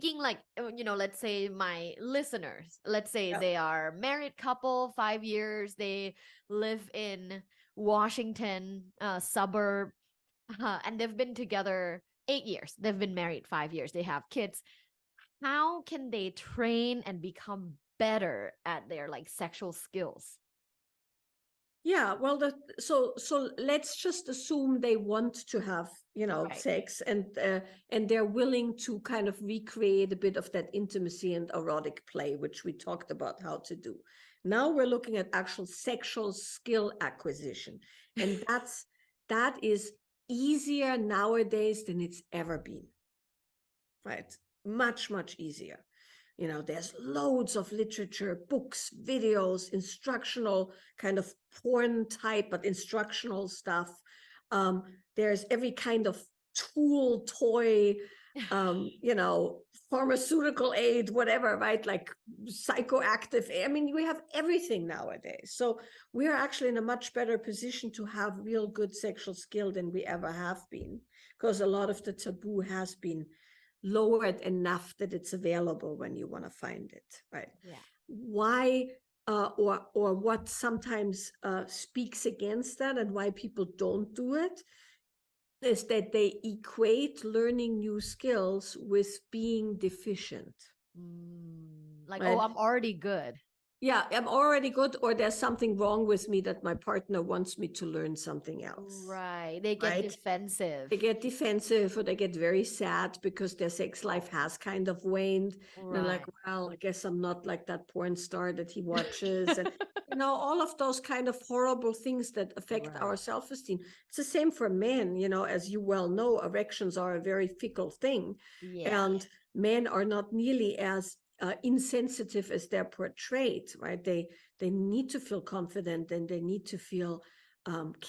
thinking like, let's say my listeners, let's say Yeah. they are married couple, 5 years, they live in Washington, suburb, and they've been together 8 years. They've been married 5 years. They have kids. How can they train and become better at their like sexual skills? Yeah, well, so let's just assume they want to have, Right. sex, and they're willing to kind of recreate a bit of that intimacy and erotic play, which we talked about how to do. Now we're looking at actual sexual skill acquisition, and that is easier nowadays than it's ever been, right? Much, much easier. There's loads of literature, books, videos, instructional kind of porn type, but instructional stuff. There's every kind of tool, toy, pharmaceutical aid, whatever, right? Like psychoactive. I mean, we have everything nowadays. So we are actually in a much better position to have real good sexual skill than we ever have been, because a lot of the taboo has been lowered enough that it's available when you want to find it, right? Yeah. Why or what sometimes speaks against that, and why people don't do it, is that they equate learning new skills with being deficient, Like, oh, right? I'm already good. Yeah, I'm already good, or there's something wrong with me that my partner wants me to learn something else, Right. They get right? defensive. They get defensive, or they get very sad because their sex life has kind of waned. And they're like, Right. well, I guess I'm not like that porn star that he watches. And, all of those kind of horrible things that affect our Right. self-esteem. It's the same for men, as you well know, erections are a very fickle thing. Yeah. And men are not nearly as insensitive as they're portrayed, right? They need to feel confident, and they need to feel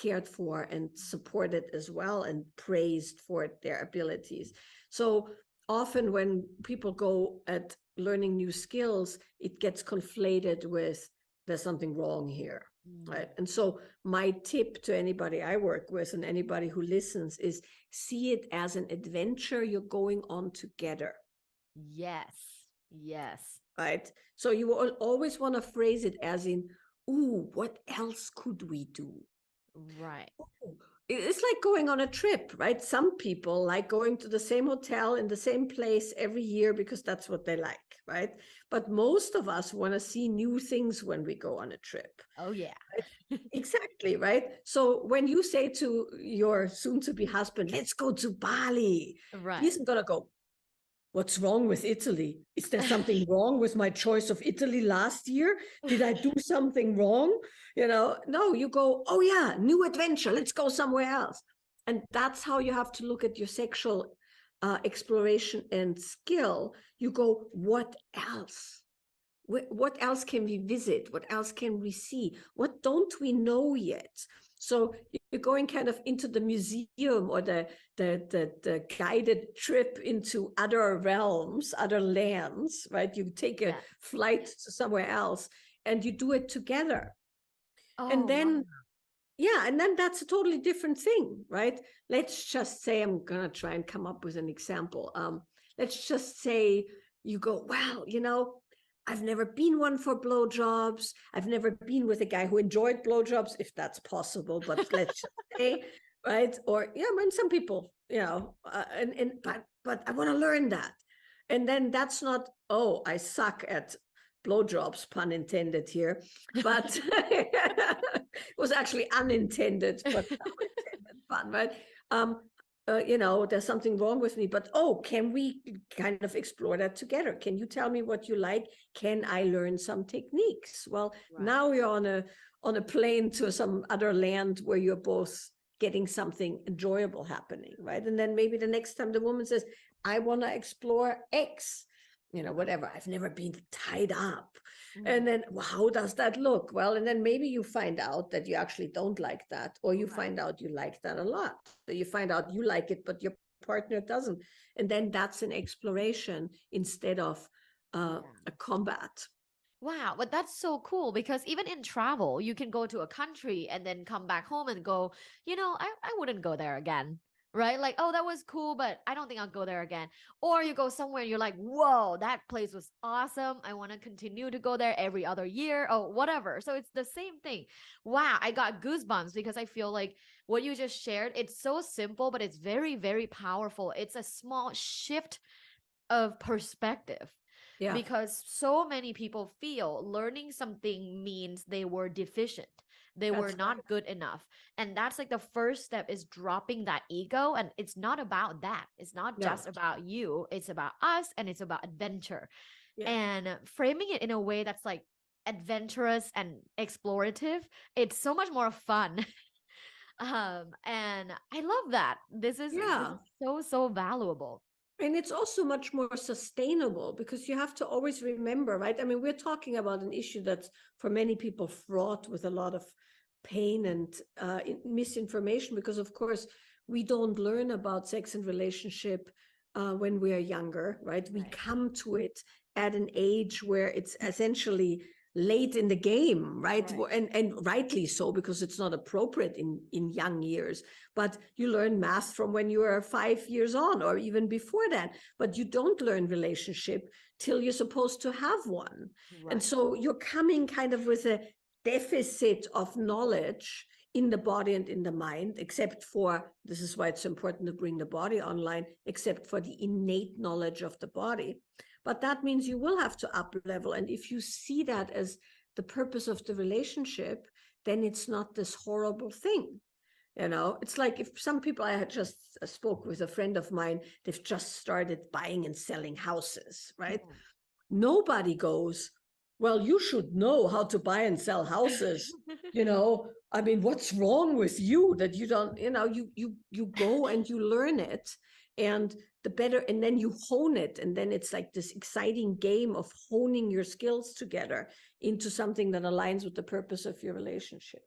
cared for and supported as well, and praised for their abilities. So often when people go at learning new skills, it gets conflated with there's something wrong here, right? And so my tip to anybody I work with and anybody who listens is see it as an adventure you're going on together. Yes. Yes. Right? So you will always want to phrase it as in, ooh, what else could we do? Right. It's like going on a trip, right? Some people like going to the same hotel in the same place every year because that's what they like, right? But most of us want to see new things when we go on a trip. Oh, yeah. Right? Exactly, right? So when you say to your soon-to-be husband, let's go to Bali, he Right. isn't going to go, what's wrong with Italy? Is there something wrong with my choice of Italy last year? Did I do something wrong? No, you go, oh yeah, new adventure. Let's go somewhere else. And that's how you have to look at your sexual exploration and skill. You go, what else? What else can we visit? What else can we see? What don't we know yet? So you're going kind of into the museum, or the guided trip into other realms, other lands, right? You take a Yeah. flight to somewhere else, and you do it together. And Oh, wow. then, yeah, and then that's a totally different thing, right? Let's just say, I'm going to try and come up with an example. Let's just say you go, well, I've never been one for blowjobs. I've never been with a guy who enjoyed blowjobs, if that's possible. But let's just say, right? Or yeah, I mean, some people, but I want to learn that. And then that's not, oh, I suck at blowjobs, pun intended here, but it was actually unintended, but intended pun, right? There's something wrong with me, but can we kind of explore that together? Can you tell me what you like? Can I learn some techniques? Well, Right. now you're on a plane to some other land where you're both getting something enjoyable happening, right? And then maybe the next time the woman says, I want to explore X, whatever. I've never been tied up. And then, well, how does that look? Well, and then maybe you find out that you actually don't like that, or you Right. find out you like that a lot. So you find out you like it, but your partner doesn't. And then that's an exploration instead of Yeah. a combat. Wow, but that's so cool because even in travel, you can go to a country and then come back home and go, I wouldn't go there again. right? Like, oh, that was cool, but I don't think I'll go there again. Or you go somewhere and you're like, whoa, that place was awesome. I want to continue to go there every other year or whatever. So it's the same thing. Wow, I got goosebumps because I feel like what you just shared, it's so simple, but it's very, very powerful. It's a small shift of perspective. Yeah. Because so many people feel learning something means they were deficient, they were That's not good enough. And that's like the first step, is dropping that ego. And it's not about that. It's not No. just about you. It's about us, and it's about adventure. Yeah. And framing it in a way that's like adventurous and explorative, it's so much more fun. And I love that. This Yeah. is so valuable. And it's also much more sustainable, because you have to always remember, right? I mean, we're talking about an issue that's for many people fraught with a lot of pain and misinformation, because of course we don't learn about sex and relationship when we are younger, right? We Right. come to it at an age where it's essentially late in the game, right? Right. And rightly so, because it's not appropriate in young years. But you learn math from when you are 5 years on, or even before that. But you don't learn relationship till you're supposed to have one. Right. And so you're coming kind of with a deficit of knowledge in the body and in the mind, except for, this is why it's important to bring the body online, except for the innate knowledge of the body. But that means you will have to up level. And if you see that as the purpose of the relationship, then it's not this horrible thing. You know, it's like if some people, I had just spoke with a friend of mine, they've just started buying and selling houses, right? Yeah. Nobody goes, well, you should know how to buy and sell houses. You know, I mean, what's wrong with you that you don't, you know, you go and you learn it, and the better, and then you hone it. And then it's like this exciting game of honing your skills together into something that aligns with the purpose of your relationship.